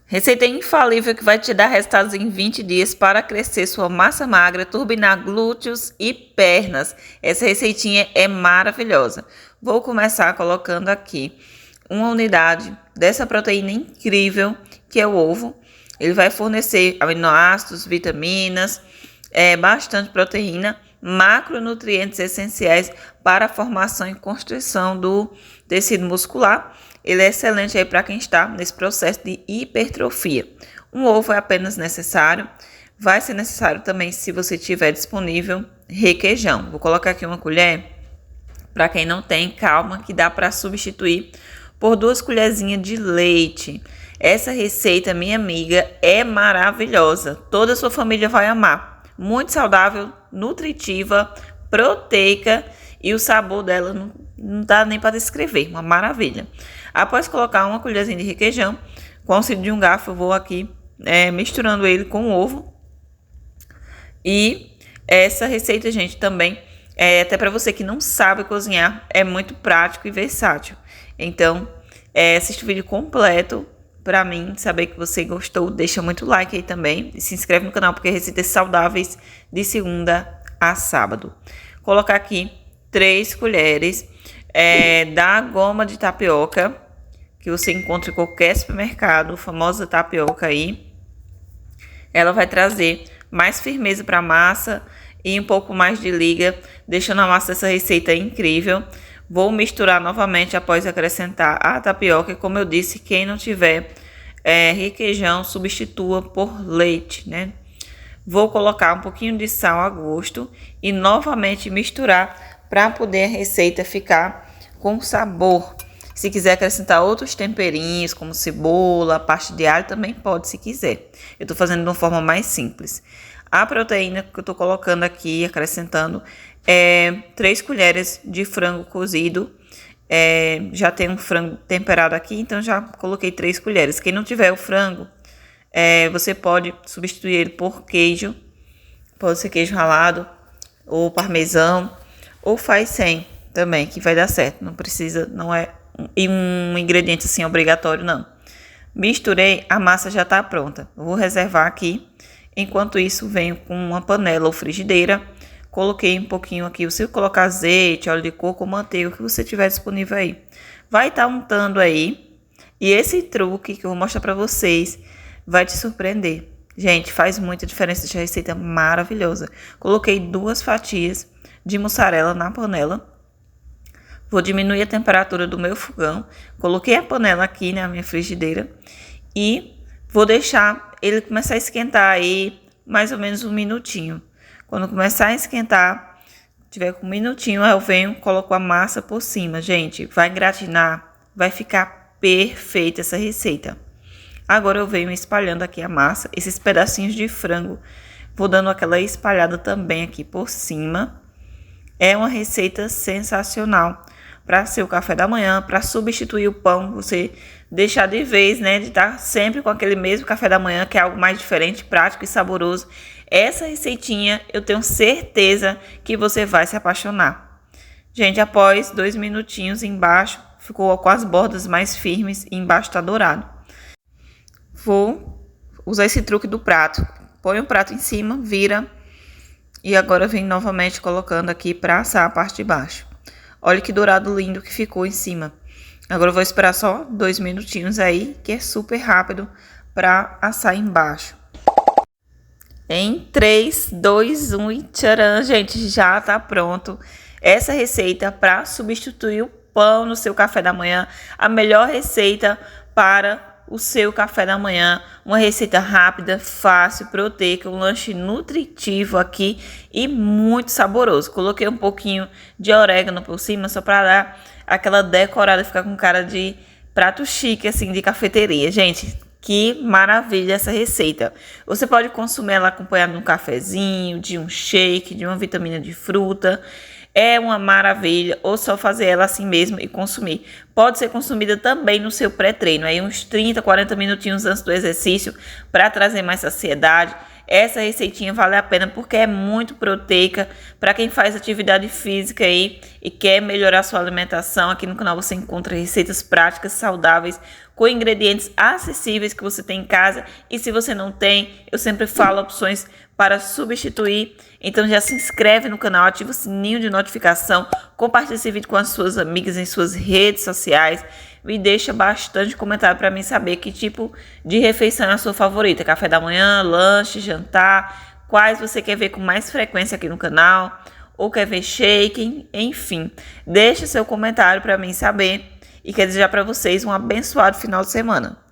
Receita infalível que vai te dar resultados em 20 dias para crescer sua massa magra, turbinar glúteos e pernas. Essa receitinha é maravilhosa. Vou começar colocando aqui uma unidade dessa proteína incrível que é o ovo. Ele vai fornecer aminoácidos, vitaminas, bastante proteína, macronutrientes essenciais para a formação e construção do tecido muscular. Ele é excelente aí para quem está nesse processo de hipertrofia. Um ovo é apenas necessário. Vai ser necessário também, se você tiver disponível, requeijão. Vou colocar aqui uma colher. Para quem não tem, calma, que dá para substituir por 2 colherzinhas de leite. Essa receita, minha amiga, é maravilhosa. Toda a sua família vai amar. Muito saudável, nutritiva, proteica e o sabor dela não dá nem para descrever. Uma maravilha. Após colocar uma colherzinha de requeijão, com o auxílio de um garfo, eu vou aqui misturando ele com o ovo. E essa receita, gente, também, até para você que não sabe cozinhar, é muito prático e versátil. Então, assiste o vídeo completo para mim saber que você gostou. Deixa muito like aí também e se inscreve no canal, porque receitas saudáveis de segunda a sábado. Colocar aqui 3 colheres da goma de tapioca, que você encontra em qualquer supermercado, famosa tapioca aí. Ela vai trazer mais firmeza para a massa e um pouco mais de liga, deixando a massa dessa receita incrível. Vou misturar novamente após acrescentar a tapioca. E como eu disse, quem não tiver requeijão, substitua por leite, né? Vou colocar um pouquinho de sal a gosto e novamente misturar para poder a receita ficar com sabor. Se quiser acrescentar outros temperinhos, como cebola, pasta de alho, também pode se quiser. Eu estou fazendo de uma forma mais simples. A proteína que eu estou colocando aqui, acrescentando, 3 colheres de frango cozido. Já tem um frango temperado aqui, então já coloquei 3 colheres. Quem não tiver o frango, você pode substituir ele por queijo. Pode ser queijo ralado, ou parmesão, ou faz sem também, que vai dar certo. Não precisa, não é um ingrediente assim obrigatório, não. Misturei, a massa já está pronta. Vou reservar aqui. Enquanto isso, venho com uma panela ou frigideira. Coloquei um pouquinho aqui. Você colocar azeite, óleo de coco ou manteiga, o que você tiver disponível aí. Vai estar untando aí. E esse truque que eu vou mostrar para vocês vai te surpreender. Gente, faz muita diferença. Essa receita maravilhosa. Coloquei 2 fatias de mussarela na panela. Vou diminuir a temperatura do meu fogão. Coloquei a panela aqui na minha frigideira. E vou deixar ele começar a esquentar aí mais ou menos 1 minutinho. Quando começar a esquentar, tiver com 1 minutinho, eu venho, coloco a massa por cima. Gente, vai gratinar, vai ficar perfeita essa receita. Agora eu venho espalhando aqui a massa, esses pedacinhos de frango. Vou dando aquela espalhada também aqui por cima. É uma receita sensacional para seu café da manhã, para substituir o pão, você deixar de vez, né, de estar sempre com aquele mesmo café da manhã, que é algo mais diferente, prático e saboroso. Essa receitinha, eu tenho certeza que você vai se apaixonar. Gente, após 2 minutinhos embaixo, ficou com as bordas mais firmes e embaixo tá dourado. Vou usar esse truque do prato. Põe o prato em cima, vira. E agora vem novamente colocando aqui para assar a parte de baixo. Olha que dourado lindo que ficou em cima. Agora eu vou esperar só 2 minutinhos aí, que é super rápido para assar embaixo. Em 3, 2, 1 e tcharam, gente, já tá pronto. Essa receita para substituir o pão no seu café da manhã. A melhor receita para o seu café da manhã, uma receita rápida, fácil, proteica, um lanche nutritivo aqui e muito saboroso. Coloquei um pouquinho de orégano por cima só para dar aquela decorada, ficar com cara de prato chique assim de cafeteria. Gente, que maravilha essa receita. Você pode consumir ela acompanhada de um cafezinho, de um shake, de uma vitamina de fruta. É uma maravilha, ou só fazer ela assim mesmo e consumir. Pode ser consumida também no seu pré-treino, aí uns 30, 40 minutinhos antes do exercício, para trazer mais saciedade. Essa receitinha vale a pena porque é muito proteica para quem faz atividade física aí e quer melhorar sua alimentação. Aqui no canal você encontra receitas práticas, saudáveis, com ingredientes acessíveis que você tem em casa. E se você não tem, eu sempre falo opções para substituir. Então já se inscreve no canal, ativa o sininho de notificação, compartilha esse vídeo com as suas amigas em suas redes sociais e deixa bastante comentário para mim saber que tipo de refeição é a sua favorita. Café da manhã, lanche, jantar, quais você quer ver com mais frequência aqui no canal, ou quer ver shaking, enfim. Deixa seu comentário para mim saber e quero desejar para vocês um abençoado final de semana.